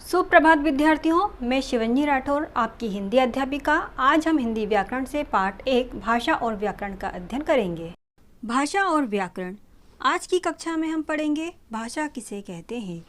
सुप्रभात विद्यार्थियों, मैं शिवंजी राठौर आपकी हिंदी अध्यापिका। आज हम हिंदी व्याकरण से पाठ 1 भाषा और व्याकरण का अध्ययन करेंगे। भाषा और व्याकरण। आज की कक्षा में हम पढ़ेंगे भाषा किसे कहते हैं।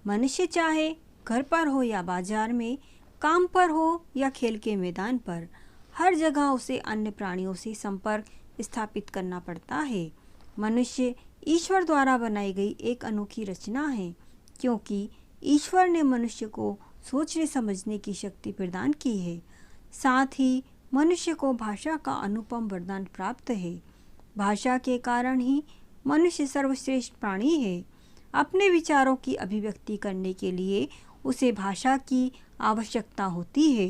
मनुष्य चाहे घर पर हो या बाजार में, काम पर हो या खेल के मैदान पर, हर जगह उसे अन्य प्राणियों से संपर्क स्थापित करना पड़ता है। मनुष्य ईश्वर द्वारा बनाई गई एक अनोखी रचना है, क्योंकि ईश्वर ने मनुष्य को सोचने समझने की शक्ति प्रदान की है। साथ ही मनुष्य को भाषा का अनुपम वरदान प्राप्त है। भाषा के कारण ही मनुष्य सर्वश्रेष्ठ प्राणी है। अपने विचारों की अभिव्यक्ति करने के लिए उसे भाषा की आवश्यकता होती है।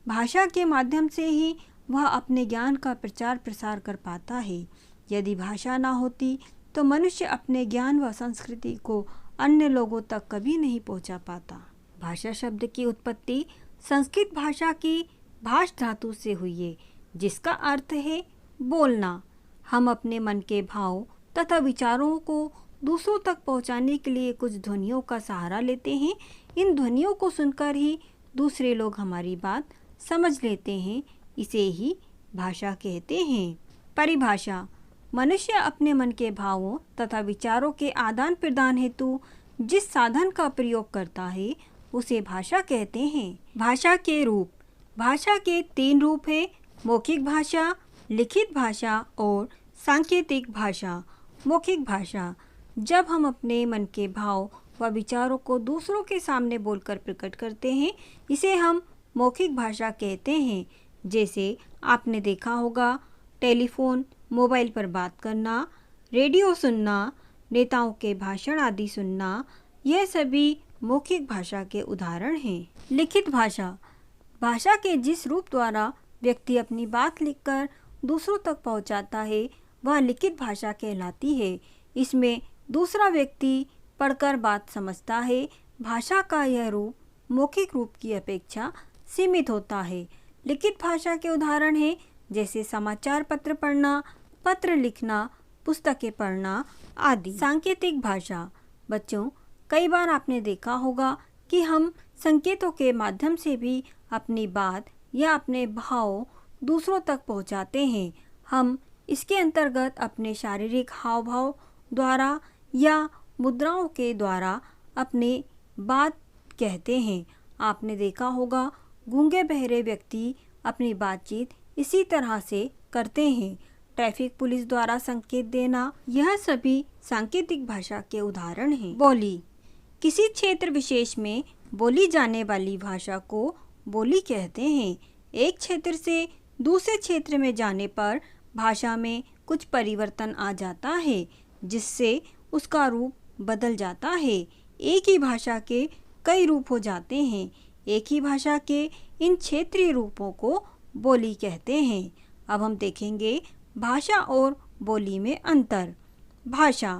भाषा के माध्यम से ही वह अपने ज्ञान का प्रचार प्रसार कर पाता है। यदि भाषा ना होती तो मनुष्य अपने ज्ञान व संस्कृति को अन्य लोगों तक कभी नहीं पहुंचा पाता। भाषा शब्द की उत्पत्ति संस्कृत भाषा की भाष धातु से हुई है, जिसका अर्थ है बोलना। हम अपने मन के भाव तथा विचारों को दूसरों तक पहुंचाने के लिए कुछ ध्वनियों का सहारा लेते हैं। इन ध्वनियों को सुनकर ही दूसरे लोग हमारी बात समझ लेते हैं। इसे ही भाषा कहते हैं। परिभाषा। मनुष्य अपने मन के भावों तथा विचारों के आदान प्रदान हेतु जिस साधन का प्रयोग करता है उसे भाषा कहते हैं। भाषा के रूप। भाषा के 3 रूप हैं: मौखिक भाषा, लिखित भाषा और सांकेतिक भाषा। मौखिक भाषा। जब हम अपने मन के भाव व विचारों को दूसरों के सामने बोलकर प्रकट करते हैं, इसे हम मौखिक भाषा कहते हैं। जैसे आपने देखा होगा, टेलीफोन, मोबाइल पर बात करना, रेडियो सुनना, नेताओं के भाषण आदि सुनना, यह सभी मौखिक भाषा के उदाहरण हैं। लिखित भाषा। भाषा के जिस रूप द्वारा व्यक्ति अपनी बात लिखकर दूसरों तक पहुंचाता है, वह लिखित भाषा कहलाती है। इसमें दूसरा व्यक्ति पढ़कर बात समझता है। भाषा का यह रूप मौखिक रूप की अपेक्षा सीमित होता है। लिखित भाषा के उदाहरण हैं जैसे समाचार पत्र पढ़ना, पत्र लिखना, पुस्तकें पढ़ना आदि। सांकेतिक भाषा। बच्चों, कई बार आपने देखा होगा कि हम संकेतों के माध्यम से भी अपनी बात या अपने भाव दूसरों तक पहुंचाते हैं। हम इसके अंतर्गत अपने शारीरिक हाव भाव द्वारा या मुद्राओं के द्वारा अपने बात कहते हैं। आपने देखा होगा, गूंगे बहरे व्यक्ति अपनी बातचीत इसी तरह से करते हैं। ट्रैफिक पुलिस द्वारा संकेत देना, यह सभी सांकेतिक भाषा के उदाहरण हैं। बोली। किसी क्षेत्र विशेष में बोली जाने वाली भाषा को बोली कहते हैं। एक क्षेत्र से दूसरे क्षेत्र में जाने पर भाषा में कुछ परिवर्तन आ जाता है, जिससे उसका रूप बदल जाता है। एक ही भाषा के कई रूप हो जाते हैं। एक ही भाषा के इन क्षेत्रीय रूपों को बोली कहते हैं। अब हम देखेंगे भाषा और बोली में अंतर। भाषा।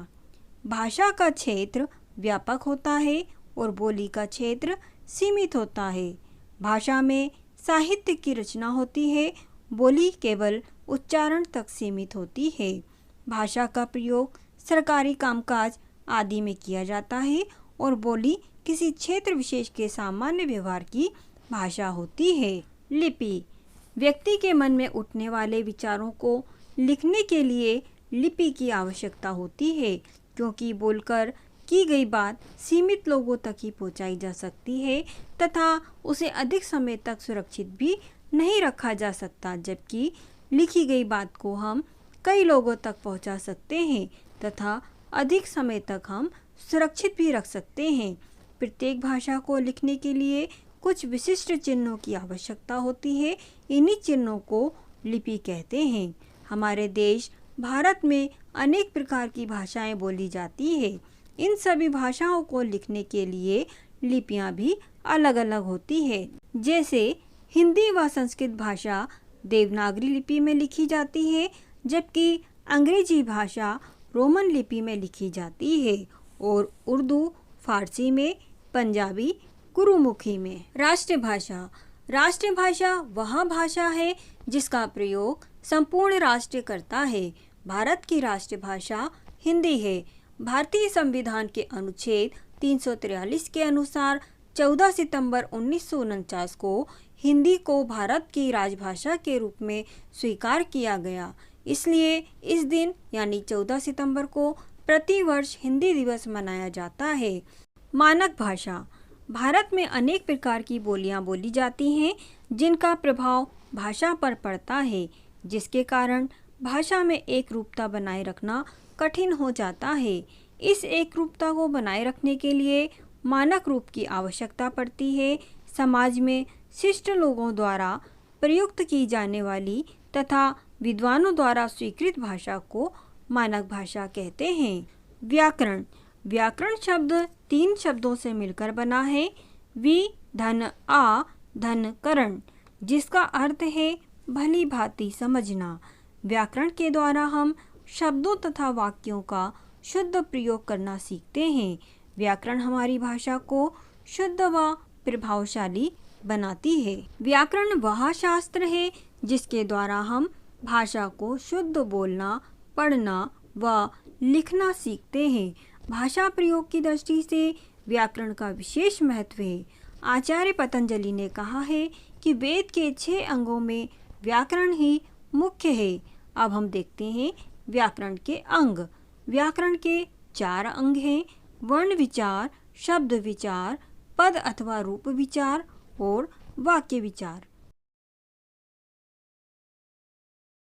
भाषा का क्षेत्र व्यापक होता है और बोली का क्षेत्र सीमित होता है। भाषा में साहित्य की रचना होती है, बोली केवल उच्चारण तक सीमित होती है। भाषा का प्रयोग सरकारी कामकाज आदि में किया जाता है और बोली किसी क्षेत्र विशेष के सामान्य व्यवहार की भाषा होती है। लिपि। व्यक्ति के मन में उठने वाले विचारों को लिखने के लिए लिपि की आवश्यकता होती है, क्योंकि बोलकर की गई बात सीमित लोगों तक ही पहुंचाई जा सकती है तथा उसे अधिक समय तक सुरक्षित भी नहीं रखा जा सकता, जबकि लिखी गई बात को हम कई लोगों तक पहुंचा सकते हैं तथा अधिक समय तक हम सुरक्षित भी रख सकते हैं। प्रत्येक भाषा को लिखने के लिए कुछ विशिष्ट चिन्हों की आवश्यकता होती है। इन्हीं चिन्हों को लिपि कहते हैं। हमारे देश भारत में अनेक प्रकार की भाषाएं बोली जाती है। इन सभी भाषाओं को लिखने के लिए लिपियां भी अलग अलग होती है। जैसे हिंदी व संस्कृत भाषा देवनागरी लिपि में लिखी जाती है, जबकि अंग्रेजी भाषा रोमन लिपि में लिखी जाती है और उर्दू फारसी में, पंजाबी गुरुमुखी में। राष्ट्रभाषा। राष्ट्रभाषा वह भाषा है जिसका प्रयोग संपूर्ण राष्ट्र करता है। भारत की राष्ट्रभाषा हिंदी है। भारतीय संविधान के अनुच्छेद 343 के अनुसार 14 सितंबर 1949 को हिंदी को भारत की राजभाषा के रूप में स्वीकार किया गया। इसलिए इस दिन यानी 14 सितंबर को प्रतिवर्ष हिंदी दिवस मनाया जाता है। मानक भाषा। भारत में अनेक प्रकार की बोलियां बोली जाती हैं जिनका प्रभाव भाषा पर पड़ता है, जिसके कारण भाषा में एक रूपता बनाए रखना कठिन हो जाता है। इस एक रूपता को बनाए रखने के लिए मानक रूप की आवश्यकता पड़ती है। समाज में शिष्ट लोगों द्वारा प्रयुक्त की जाने वाली तथा विद्वानों द्वारा स्वीकृत भाषा को मानक भाषा कहते हैं। व्याकरण। व्याकरण शब्द 3 शब्दों से मिलकर बना है। वि धन आ धन करण, जिसका अर्थ है भली भांति समझना। व्याकरण के द्वारा हम शब्दों तथा वाक्यों का शुद्ध प्रयोग करना सीखते हैं। व्याकरण हमारी भाषा को शुद्ध व प्रभावशाली बनाती है। व्याकरण वह शास्त्र है जिसके द्वारा हम भाषा को शुद्ध बोलना, पढ़ना व लिखना सीखते हैं। भाषा प्रयोग की दृष्टि से व्याकरण का विशेष महत्व है। आचार्य पतंजलि ने कहा है कि वेद के 6 अंगों में व्याकरण ही मुख्य है। अब हम देखते हैं व्याकरण के अंग। व्याकरण के 4 अंग हैं: वर्ण विचार, शब्द विचार, पद अथवा रूप विचार और वाक्य विचार।